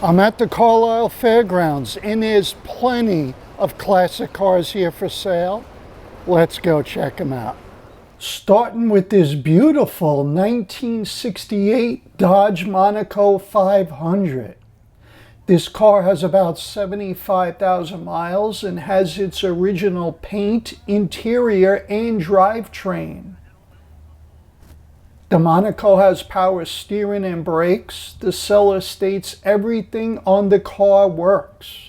I'm at the Carlisle Fairgrounds and there's plenty of classic cars here for sale. Let's go check them out. Starting with this beautiful 1968 Dodge Monaco 500. This car has about 75,000 miles and has its original paint, interior, and drivetrain. The Monaco has power steering and brakes. The seller states everything on the car works.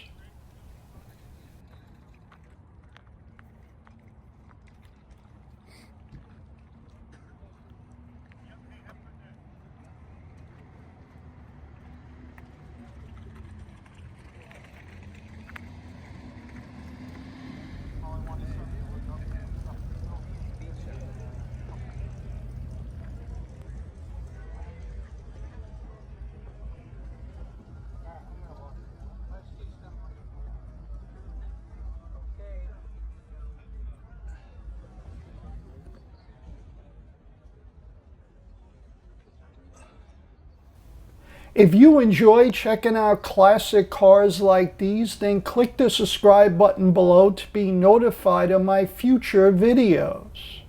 If you enjoy checking out classic cars like these, then click the subscribe button below to be notified of my future videos.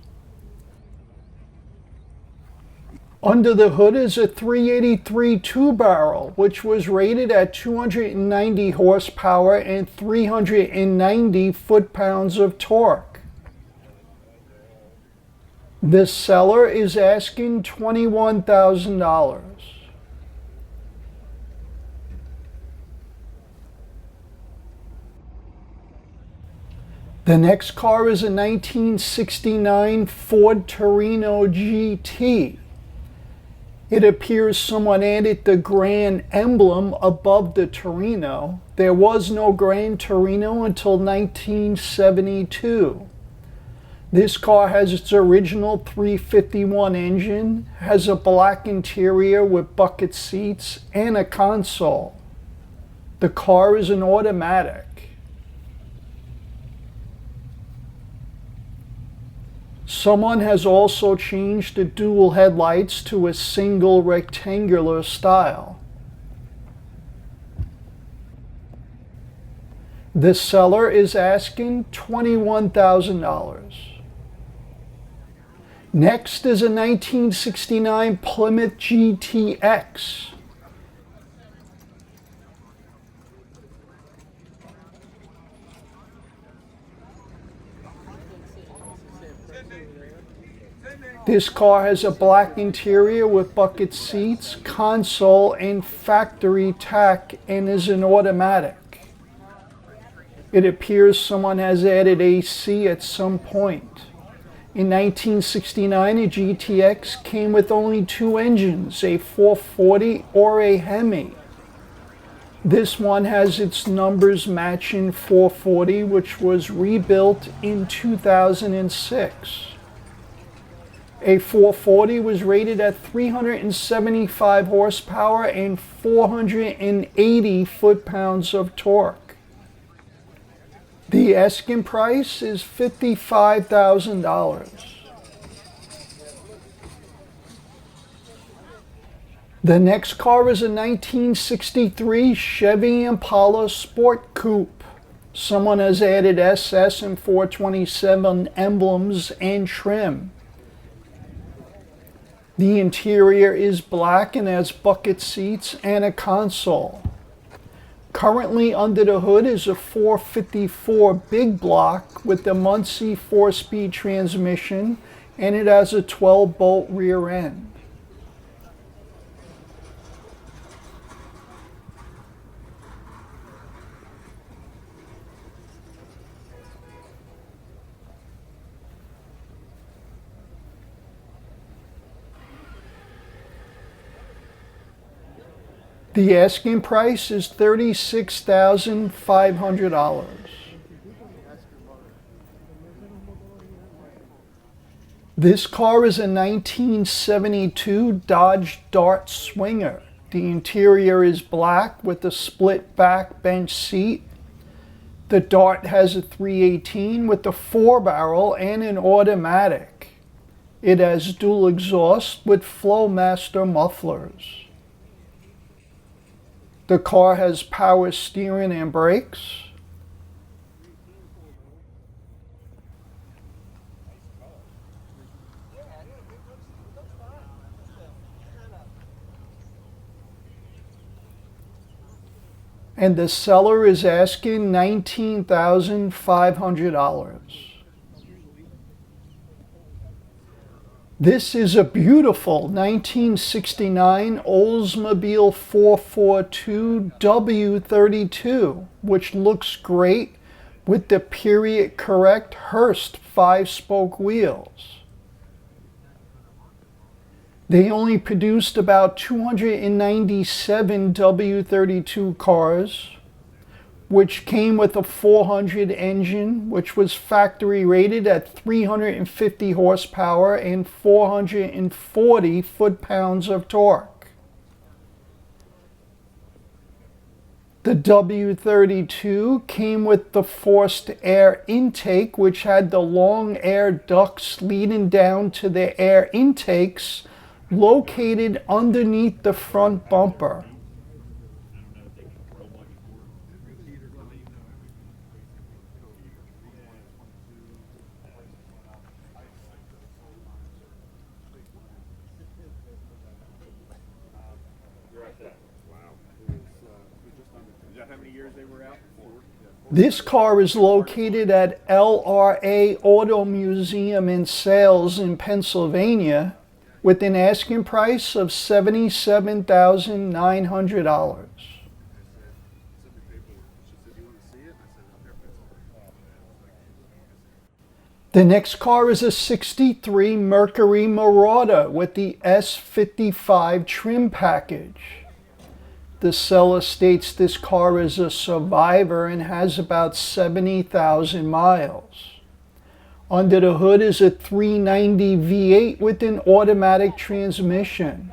Under the hood is a 383 two-barrel, which was rated at 290 horsepower and 390 foot-pounds of torque. The seller is asking $21,000. The next car is a 1969 Ford Torino GT. It appears someone added the Grand emblem above the Torino. There was no Grand Torino until 1972. This car has its original 351 engine, has a black interior with bucket seats and a console. The car is an automatic. Someone has also changed the dual headlights to a single rectangular style. The seller is asking $21,000. Next is a 1969 Plymouth GTX. This car has a black interior with bucket seats, console, and factory tack and is an automatic. It appears someone has added AC at some point. In 1969, a GTX came with only two engines, a 440 or a Hemi. This one has its numbers matching 440, which was rebuilt in 2006. A 440 was rated at 375 horsepower and 480 foot-pounds of torque. The asking price is $55,000. The next car is a 1963 Chevy Impala Sport Coupe. Someone has added SS and 427 emblems and trim. The interior is black and has bucket seats and a console. Currently under the hood is a 454 big block with the Muncie 4-speed transmission, and it has a 12-bolt rear end. The asking price is $36,500. This car is a 1972 Dodge Dart Swinger. The interior is black with a split back bench seat. The Dart has a 318 with a 4-barrel and an automatic. It has dual exhaust with Flowmaster mufflers. The car has power steering and brakes. And the seller is asking $19,500. This is a beautiful 1969 Oldsmobile 442 W32, which looks great with the period correct Hurst 5-spoke wheels. They only produced about 297 W32 cars, which came with a 400 engine, which was factory rated at 350 horsepower and 440 foot-pounds of torque. The W32 came with the forced air intake, which had the long air ducts leading down to the air intakes located underneath the front bumper. This car is located at LRA Auto Museum and Sales in Pennsylvania with an asking price of $77,900. The next car is a 63 Mercury Marauder with the S55 trim package. The seller states this car is a survivor and has about 70,000 miles. Under the hood is a 390 V8 with an automatic transmission.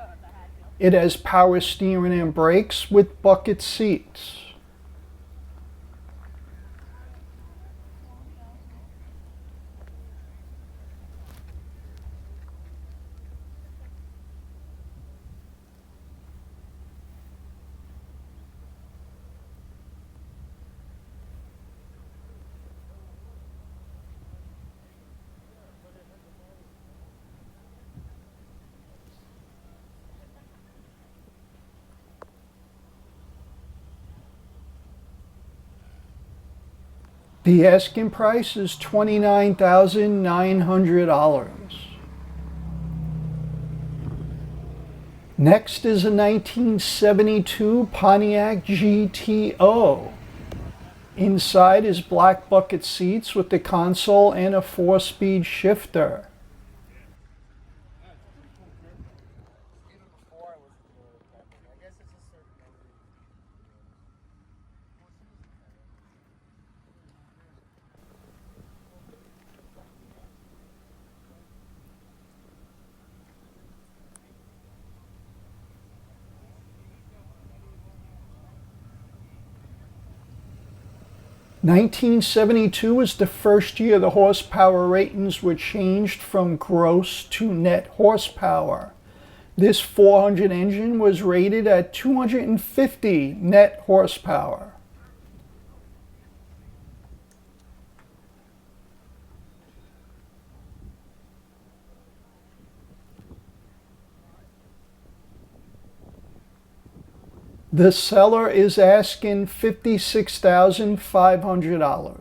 It has power steering and brakes with bucket seats. The asking price is $29,900. Next is a 1972 Pontiac GTO. Inside is black bucket seats with the console and a 4-speed shifter. (1972) was the first year the horsepower ratings were changed from gross to net horsepower. This 400 engine was rated at 250 net horsepower. The seller is asking $56,500.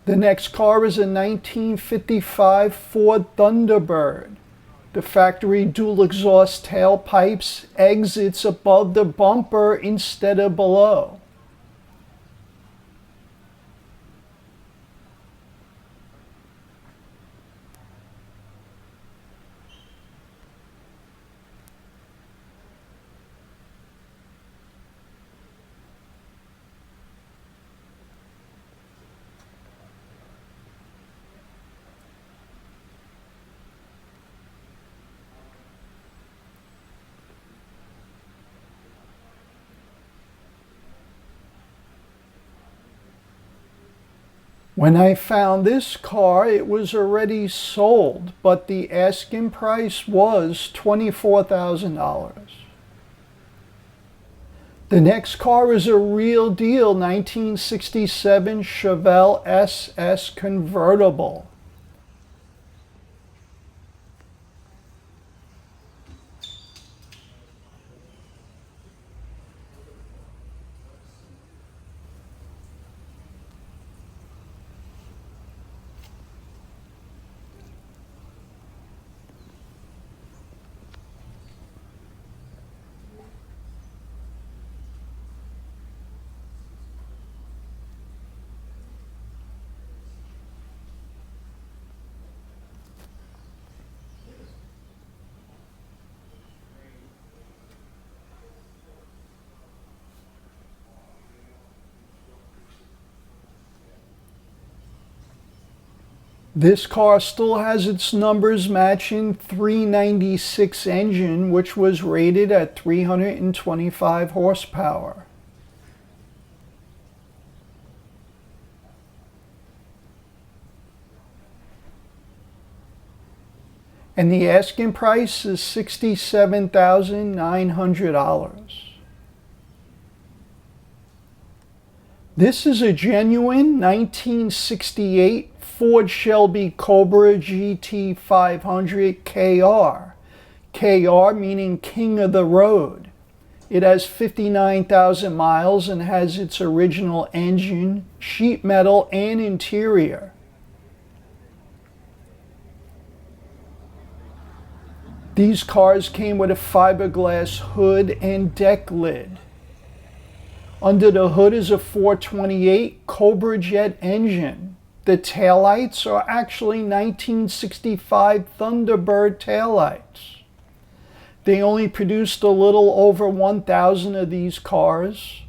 The next car is a 1955 Ford Thunderbird. The factory dual exhaust tailpipes exits above the bumper instead of below. When I found this car, it was already sold, but the asking price was $24,000. The next car is a real deal 1967 Chevelle SS convertible. This car still has its numbers matching 396 engine, which was rated at 325 horsepower. And the asking price is $67,900. This is a genuine 1968 Ford Shelby Cobra GT 500 KR. KR meaning King of the Road. It has 59,000 miles and has its original engine, sheet metal, and interior. These cars came with a fiberglass hood and deck lid. Under the hood is a 428 Cobra Jet engine. The taillights are actually 1965 Thunderbird taillights. They only produced a little over 1,000 of these cars.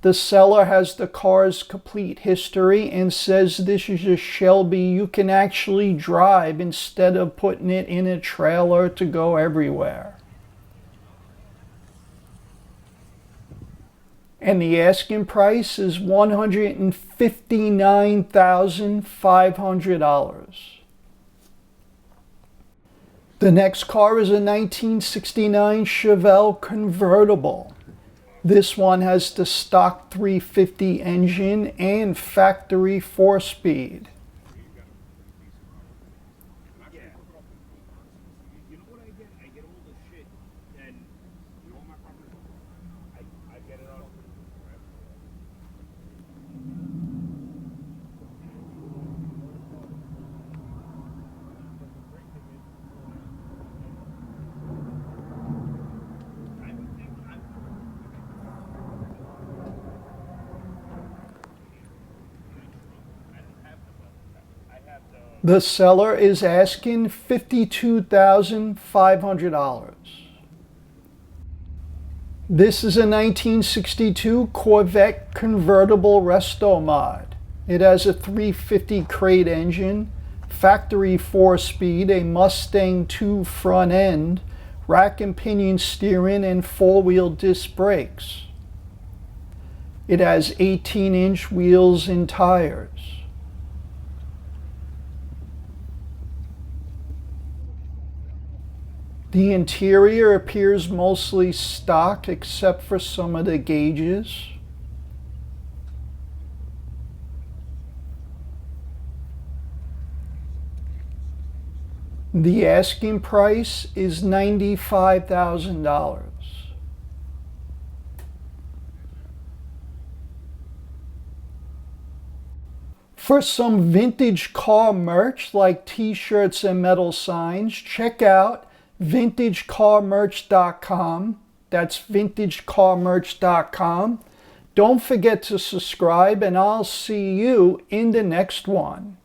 The seller has the car's complete history and says this is a Shelby you can actually drive instead of putting it in a trailer to go everywhere. And the asking price is $159,500. The next car is a 1969 Chevel Convertible. This one has the stock 350 engine and factory 4-speed. The seller is asking $52,500. This is a 1962 Corvette convertible resto mod. It has a 350 crate engine, factory 4-speed, a Mustang 2 front end, rack and pinion steering, and 4-wheel disc brakes. It has 18-inch wheels and tires. The interior appears mostly stock except for some of the gauges. The asking price is $95,000. For some vintage car merch like t-shirts and metal signs, check out vintagecarmerch.com. That's vintagecarmerch.com. Don't forget to subscribe, and I'll see you in the next one.